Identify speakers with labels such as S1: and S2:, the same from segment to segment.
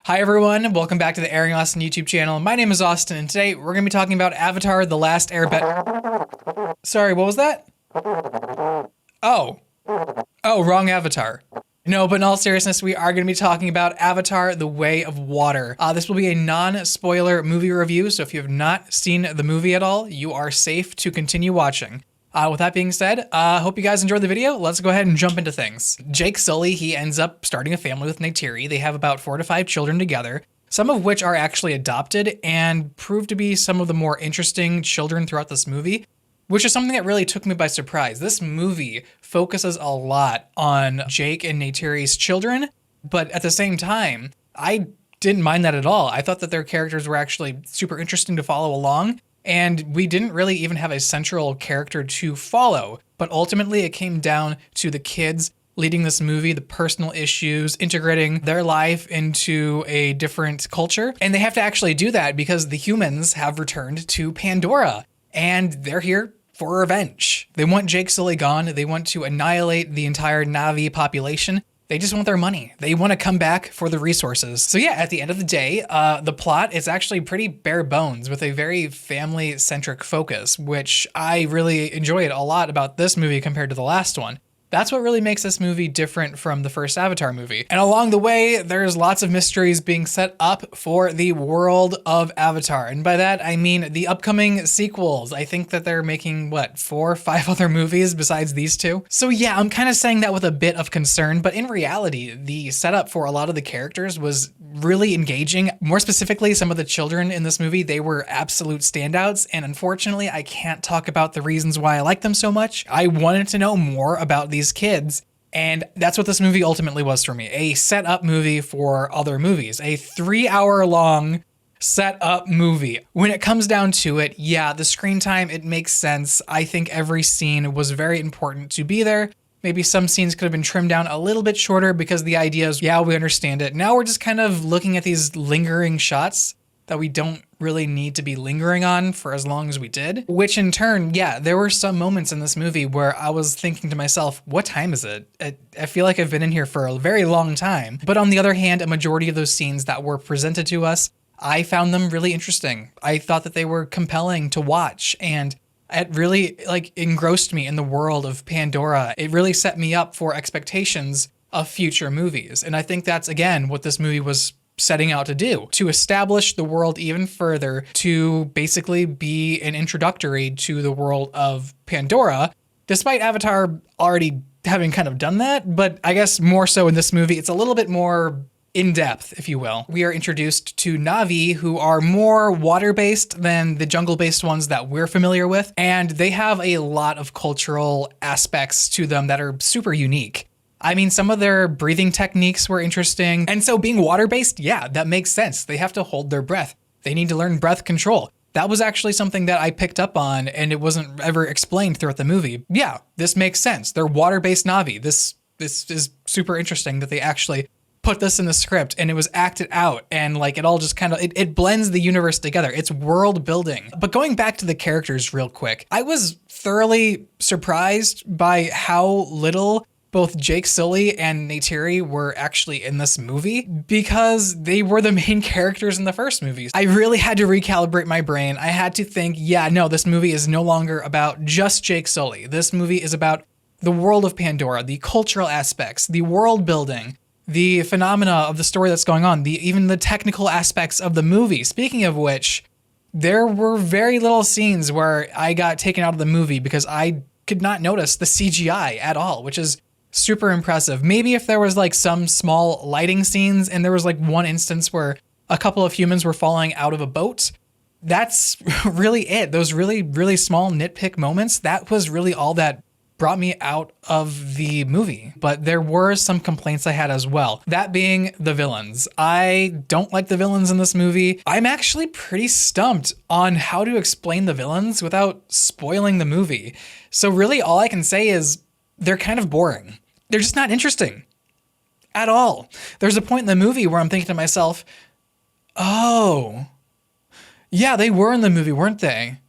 S1: Hi everyone, welcome back to the Airing Austin YouTube channel. My name is Austin, and today we're going to be talking about Avatar: The Last Airbender. Sorry, what was that? Oh. Oh, wrong Avatar. No, but in all seriousness, we are going to be talking about Avatar: The Way of Water. This will be a non-spoiler movie review, so if you have not seen the movie at all, you are safe to continue watching. With that being said, hope you guys enjoyed the video. Let's go ahead and jump into things. Jake Sully, he ends up starting a family with Neytiri. They have about 4 to 5 children together, some of which are actually adopted and prove to be some of the more interesting children throughout this movie, which is something that really took me by surprise. This movie focuses a lot on Jake and Neytiri's children, but at the same time, I didn't mind that at all. I thought that their characters were actually super interesting to follow along, and we didn't really even have a central character to follow. But ultimately, it came down to the kids leading this movie, the personal issues, integrating their life into a different culture. And they have to actually do that because the humans have returned to Pandora, and they're here for revenge. They want Jake Sully gone. They want to annihilate the entire Na'vi population. They just want their money. They want to come back for the resources. So yeah, at the end of the day, the plot is actually pretty bare bones with a very family-centric focus, which I really enjoyed a lot about this movie compared to the last one. That's what really makes this movie different from the first Avatar movie. And along the way, there's lots of mysteries being set up for the world of Avatar. And by that, I mean the upcoming sequels. I think that they're making, 4 or 5 other movies besides these 2? So yeah, I'm kind of saying that with a bit of concern, but in reality, the setup for a lot of the characters was really engaging. More specifically, some of the children in this movie, they were absolute standouts. And unfortunately, I can't talk about the reasons why I like them so much. I wanted to know more about these kids, and that's what this movie ultimately was for me. A set-up movie for other movies. A 3-hour-long set-up movie. When it comes down to it, yeah, the screen time, it makes sense. I think every scene was very important to be there. Maybe some scenes could have been trimmed down a little bit shorter because the idea is, yeah, we understand it. Now we're just kind of looking at these lingering shots that we don't really need to be lingering on for as long as we did. Which in turn, yeah, there were some moments in this movie where I was thinking to myself, what time is it? I feel like I've been in here for a very long time. But on the other hand, a majority of those scenes that were presented to us, I found them really interesting. I thought that they were compelling to watch, and it really engrossed me in the world of Pandora. It really set me up for expectations of future movies. And I think that's, again, what this movie was setting out to do, to establish the world even further, to basically be an introductory to the world of Pandora, despite Avatar already having kind of done that. But I guess more so in this movie, it's a little bit more in-depth, if you will. We are introduced to Na'vi, who are more water-based than the jungle-based ones that we're familiar with, and they have a lot of cultural aspects to them that are super unique. I mean, some of their breathing techniques were interesting, and so being water-based, yeah, that makes sense. They have to hold their breath. They need to learn breath control. That was actually something that I picked up on, and it wasn't ever explained throughout the movie. Yeah, this makes sense. They're water-based Na'vi. This is super interesting that they actually put this in the script and it was acted out, and it all just kind of, it blends the universe together. It's world building. But going back to the characters real quick, I was thoroughly surprised by how little both Jake Sully and Neytiri were actually in this movie, because they were the main characters in the first movies. I really had to recalibrate my brain. I had to think, yeah, no, this movie is no longer about just Jake Sully. This movie is about the world of Pandora, the cultural aspects, the world building, the phenomena of the story that's going on, even the technical aspects of the movie. Speaking of which, there were very little scenes where I got taken out of the movie because I could not notice the CGI at all, which is super impressive. Maybe if there was some small lighting scenes and there was one instance where a couple of humans were falling out of a boat, that's really it. Those really, really small nitpick moments, that was really all that brought me out of the movie. But there were some complaints I had as well. That being the villains. I don't like the villains in this movie. I'm actually pretty stumped on how to explain the villains without spoiling the movie. So really all I can say is they're kind of boring. They're just not interesting at all. There's a point in the movie where I'm thinking to myself, oh, yeah, they were in the movie, weren't they?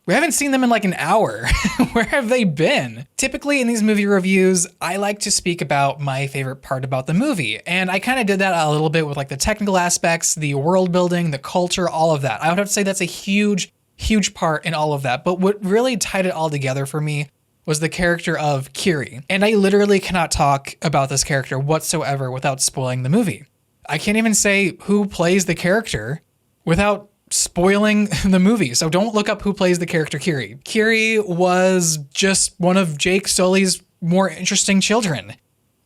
S1: We haven't seen them in like an hour. Where have they been? Typically in these movie reviews, I like to speak about my favorite part about the movie. And I kind of did that a little bit with like the technical aspects, the world building, the culture, all of that. I would have to say that's a huge part in all of that. But what really tied it all together for me was the character of Kiri. And I literally cannot talk about this character whatsoever without spoiling the movie. I can't even say who plays the character without spoiling the movie. So don't look up who plays the character Kiri. Kiri was just one of Jake Sully's more interesting children,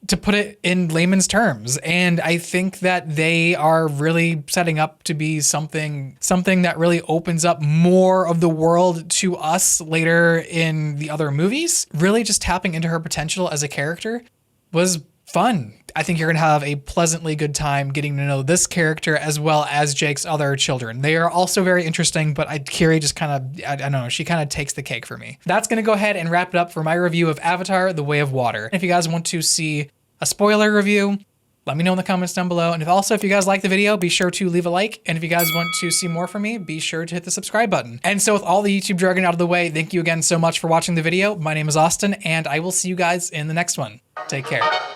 S1: to put it in layman's terms. And I think that they are really setting up to be something that really opens up more of the world to us later in the other movies. Really just tapping into her potential as a character was fun. I think you're going to have a pleasantly good time getting to know this character as well as Jake's other children. They are also very interesting, but Kiri just kind of, I don't know, she kind of takes the cake for me. That's going to go ahead and wrap it up for my review of Avatar: The Way of Water. If you guys want to see a spoiler review, let me know in the comments down below. And if you guys like the video, be sure to leave a like. And if you guys want to see more from me, be sure to hit the subscribe button. And so with all the YouTube jargon out of the way, thank you again so much for watching the video. My name is Austin, and I will see you guys in the next one. Take care.